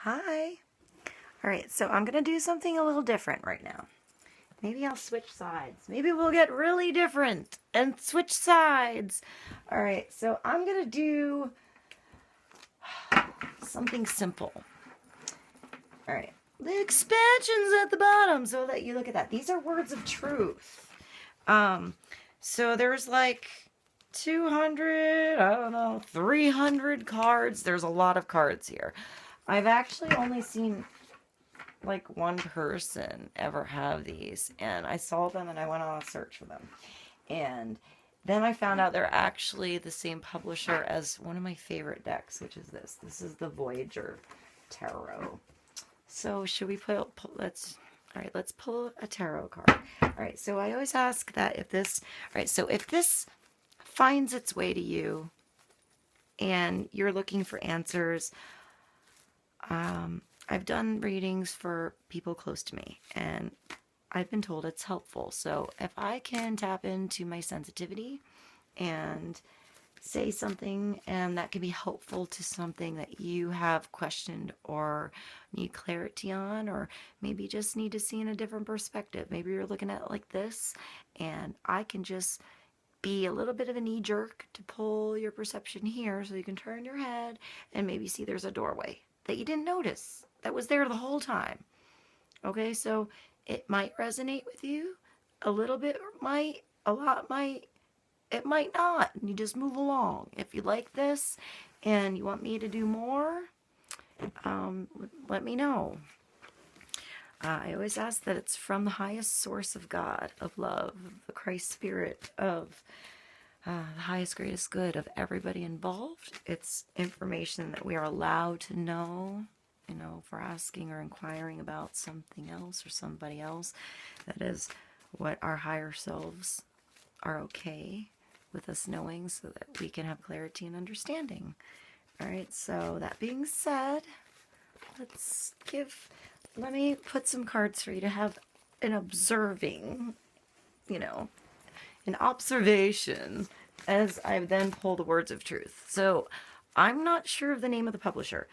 Hi. All right, so I'm going to do something a little different right now. Maybe I'll switch sides. Maybe we'll get really different and switch sides. All right, so I'm going to do something simple. All right, the expansion's at the bottom so that you look at that. These are words of truth. So there's like 200, I don't know, 300 cards. There's a lot of cards here. I've actually only seen like one person ever have these, and I saw them and I went on a search for them, and then I found out they're actually the same publisher as one of my favorite decks, which is this is the Voyager tarot. So should we let's pull a tarot card. All right, so I always ask that if this finds its way to you and you're looking for answers, I've done readings for people close to me, and I've been told it's helpful. So if I can tap into my sensitivity and say something and that can be helpful to something that you have questioned or need clarity on, or maybe just need to see in a different perspective. Maybe you're looking at it like this, and I can just be a little bit of a knee jerk to pull your perception here so you can turn your head and maybe see there's a doorway that you didn't notice that was there the whole time. Okay, so it might resonate with you. A little bit might, a lot might, it might not. You just move along. If you like this and you want me to do more, let me know. I always ask that it's from the highest source of God, of love, of the Christ spirit, of the highest, greatest good of everybody involved. It's information that we are allowed to know, for asking or inquiring about something else or somebody else. That is what our higher selves are okay with us knowing, so that we can have clarity and understanding. All right, so that being said, let me put some cards for you to have an observing, an observation as I then pull the words of truth. So I'm not sure of the name of the publisher,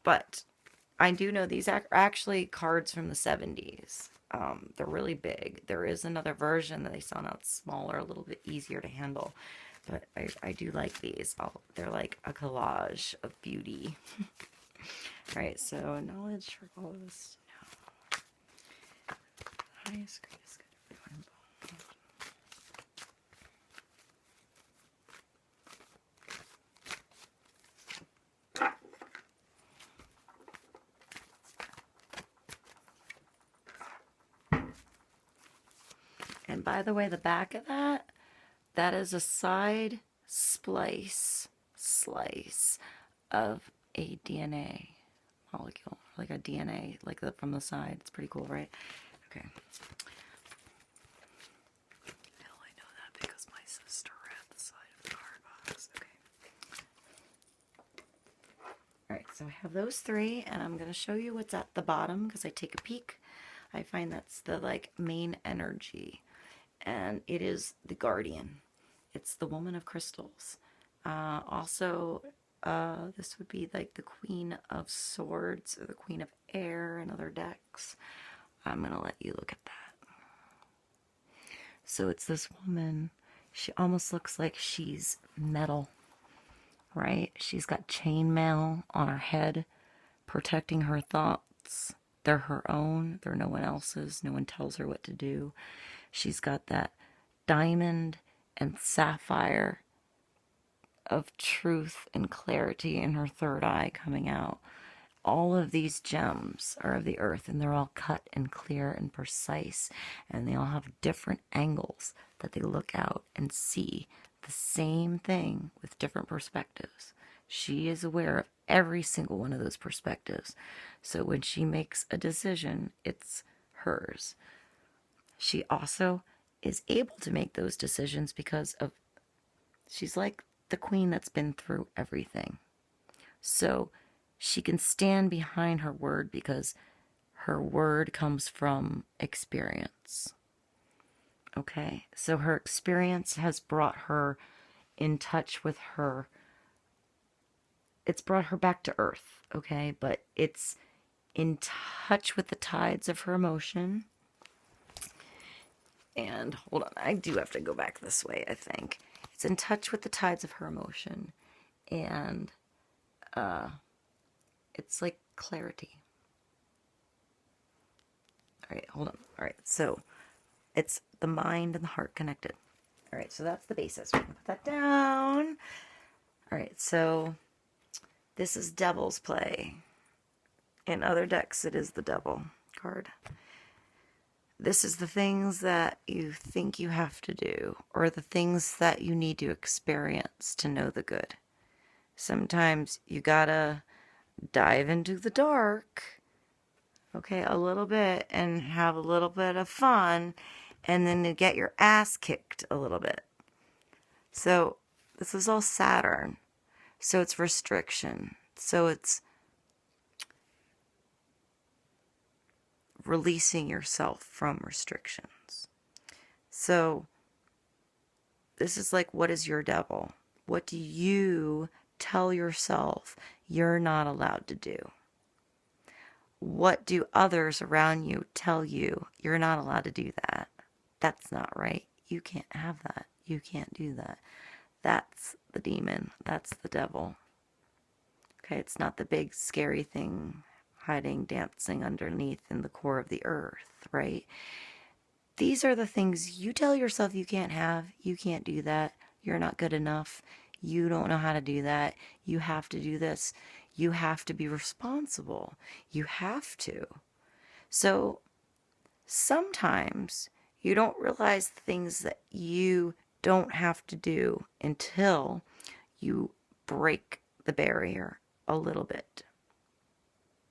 but I do know these are actually cards from the 70s. They're really big. There is another version that they sell now. It's smaller, a little bit easier to handle, but I do like these. They're like a collage of beauty. All right, so knowledge for all of us now. Highest, greatest good. And by the way, the back of that is a side slice of a DNA molecule, like a DNA, like from the side. It's pretty cool, right? Okay. I only know that because my sister read the side of the card box. Okay. All right, so I have those three, and I'm going to show you what's at the bottom because I take a peek. I find that's the main energy, and it is the guardian. It's the woman of crystals. Also, this would be like the Queen of Swords or the Queen of Air in other decks. I'm going to let you look at that. So it's this woman. She almost looks like she's metal, right? She's got chainmail on her head, protecting her thoughts. They're her own. They're no one else's. No one tells her what to do. She's got that diamond and sapphire of truth and clarity in her third eye coming out. All of these gems are of the earth, and they're all cut and clear and precise, and they all have different angles that they look out and see the same thing with different perspectives. She is aware of every single one of those perspectives. So when she makes a decision, it's hers. She also is able to make those decisions because she's like the queen that's been through everything. So she can stand behind her word because her word comes from experience. Okay, so her experience has brought her in touch with her. It's brought her back to earth. okay? But it's in touch with the tides of her emotion. And hold on, I do have to go back this way, I think. It's in touch with the tides of her emotion. And it's like clarity. All right, hold on. All right, so it's the mind and the heart connected. All right, so that's the basis. We're going to put that down. All right, so this is Devil's Play. In other decks, it is the Devil card. This is the things that you think you have to do, or the things that you need to experience to know the good. Sometimes you gotta dive into the dark, okay, a little bit, and have a little bit of fun, and then to get your ass kicked a little bit. So this is all Saturn. So it's restriction. So it's releasing yourself from restrictions. So this is like, what is your devil? What do you tell yourself you're not allowed to do? What do others around you tell you you're not allowed to do that? That's not right. You can't have that. You can't do that. That's the demon. That's the devil. Okay, it's not the big scary thing hiding, dancing underneath in the core of the earth, right? These are the things you tell yourself you can't have. You can't do that. You're not good enough. You don't know how to do that. You have to do this. You have to be responsible. You have to. So sometimes you don't realize the things that you don't have to do until you break the barrier a little bit.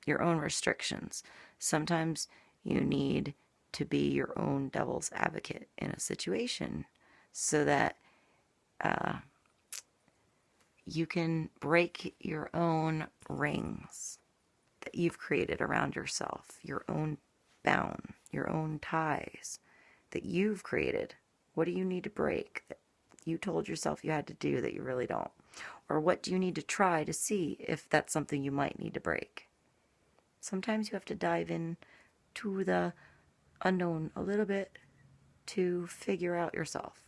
Your own restrictions. Sometimes you need to be your own devil's advocate in a situation so that you can break your own rings that you've created around yourself, your own bound, your own ties that you've created. What do you need to break that you told yourself you had to do that you really don't? Or what do you need to try to see if that's something you might need to break? Sometimes you have to dive in to the unknown a little bit to figure out yourself.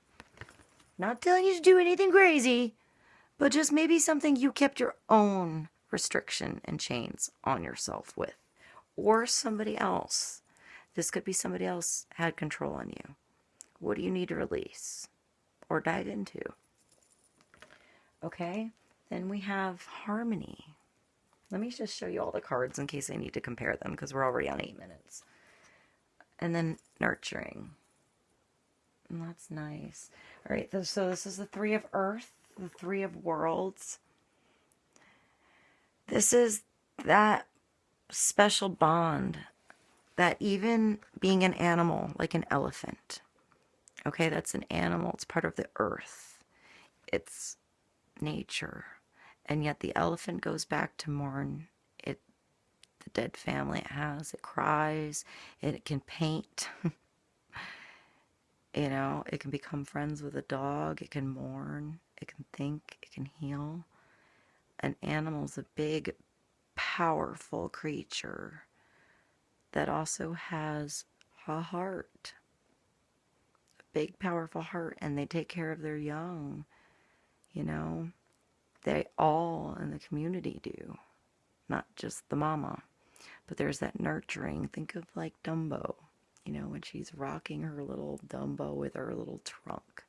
Not telling you to do anything crazy, but just maybe something you kept your own restriction and chains on yourself with. Or somebody else. This could be somebody else had control on you. What do you need to release or dive into? Okay, then we have harmony. Let me just show you all the cards in case I need to compare them because we're already on 8 minutes. And then nurturing. And that's nice. All right, so this is the Three of Earth, the Three of Worlds. This is that special bond that even being an animal, like an elephant, okay, that's an animal. It's part of the earth. It's nature. And yet the elephant goes back to mourn the dead family it has. It cries. It can paint. You know, it can become friends with a dog. It can mourn. It can think. It can heal. An animal's a big, powerful creature that also has a heart. A big, powerful heart. And they take care of their young. You know, they all in the community do. Not just the mama. But there's that nurturing. Think of like Dumbo. You know, when she's rocking her little Dumbo with her little trunk.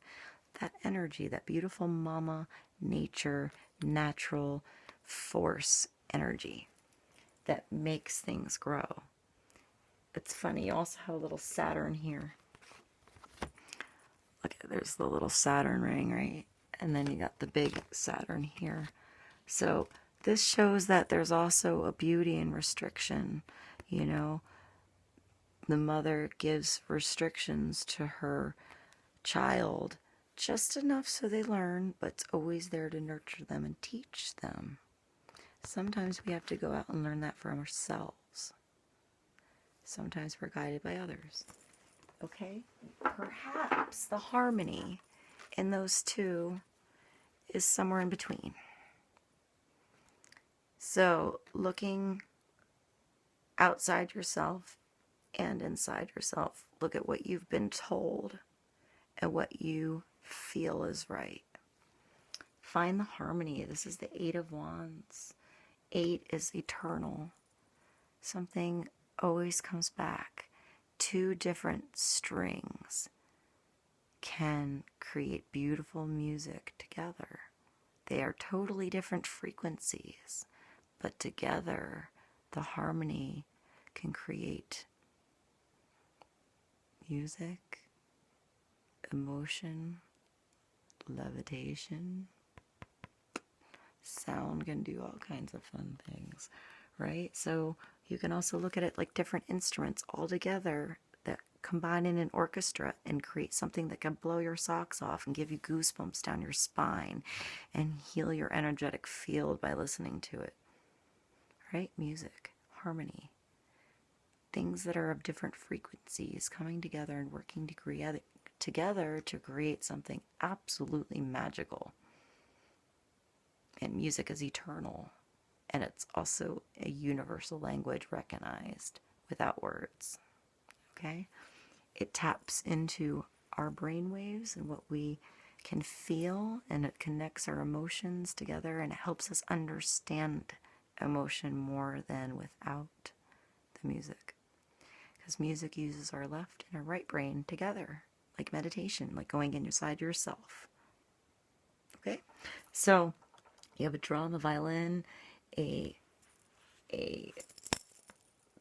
That energy, that beautiful mama, nature, natural force energy that makes things grow. It's funny, you also have a little Saturn here. Look, there's the little Saturn ring, right? And then you got the big Saturn here. So this shows that there's also a beauty in restriction, you know. The mother gives restrictions to her child, just enough so they learn, but it's always there to nurture them and teach them. Sometimes we have to go out and learn that for ourselves. Sometimes we're guided by others. Okay? Perhaps the harmony in those two is somewhere in between. So looking outside yourself and inside yourself, look at what you've been told and what you feel is right. Find the harmony. This is the Eight of Wands. 8 is eternal. Something always comes back. Two different strings can create beautiful music together. They are totally different frequencies, but together the harmony can create music, emotion, levitation. Sound can do all kinds of fun things, right? So you can also look at it like different instruments all together that combine in an orchestra and create something that can blow your socks off and give you goosebumps down your spine and heal your energetic field by listening to it, right? Music, harmony, things that are of different frequencies coming together and working together to create something absolutely magical. And music is eternal, and it's also a universal language recognized without words, okay? It taps into our brain waves and what we can feel, and it connects our emotions together, and it helps us understand emotion more than without the music. Because music uses our left and our right brain together, like meditation, like going inside yourself, okay? So you have a drum, a violin, a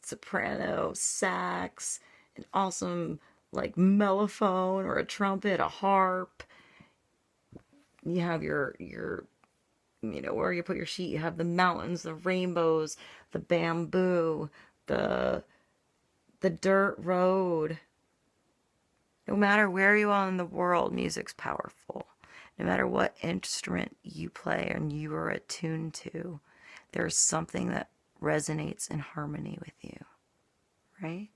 soprano, sax, an awesome like mellophone or a trumpet, a harp. You have your where you put your sheet. You have the mountains, the rainbows, the bamboo, the dirt road. No matter where you are in the world, music's powerful. No matter what instrument you play and you are attuned to, there's something that resonates in harmony with you, right?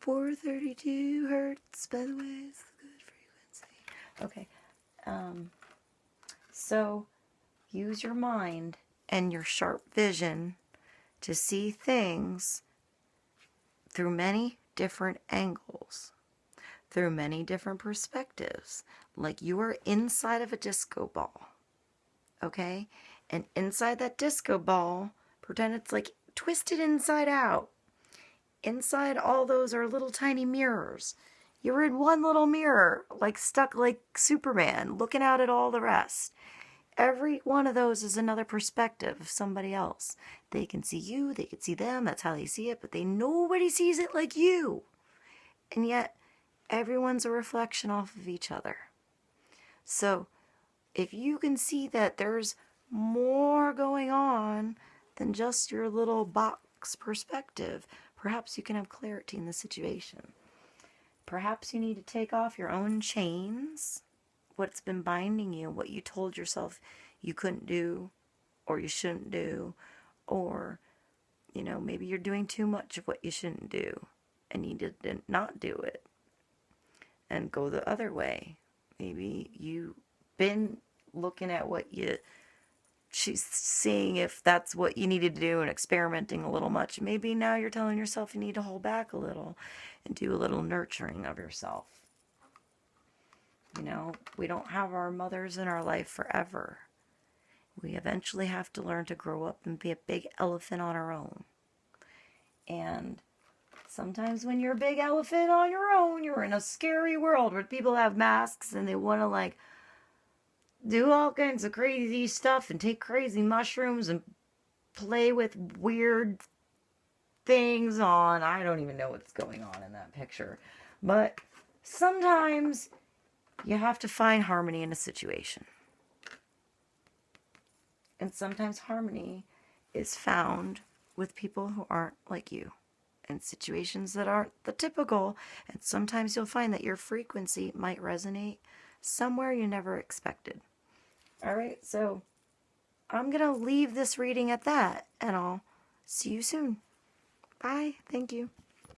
432 hertz, by the way, is a good frequency. Okay, so use your mind and your sharp vision to see things through many different angles, through many different perspectives. Like you are inside of a disco ball, okay? And inside that disco ball, pretend it's like twisted inside out. Inside all those are little tiny mirrors. You're in one little mirror, like stuck like Superman, looking out at all the rest. Every one of those is another perspective of somebody else. They can see you, they can see them, that's how they see it, but nobody sees it like you. And yet, everyone's a reflection off of each other. So, if you can see that there's more going on than just your little box perspective, perhaps you can have clarity in the situation. Perhaps you need to take off your own chains, what's been binding you, what you told yourself you couldn't do or you shouldn't do, or, maybe you're doing too much of what you shouldn't do and you need to not do it and go the other way. Maybe you've been looking at she's seeing if that's what you needed to do and experimenting a little much. Maybe now you're telling yourself you need to hold back a little and do a little nurturing of yourself. We don't have our mothers in our life forever. We eventually have to learn to grow up and be a big elephant on our own. And sometimes when you're a big elephant on your own, you're in a scary world where people have masks and they want to do all kinds of crazy stuff and take crazy mushrooms and play with weird things on. I don't even know what's going on in that picture. But sometimes you have to find harmony in a situation. And sometimes harmony is found with people who aren't like you, in situations that aren't the typical. And sometimes you'll find that your frequency might resonate somewhere you never expected. All right, so I'm going to leave this reading at that, and I'll see you soon. Bye. Thank you.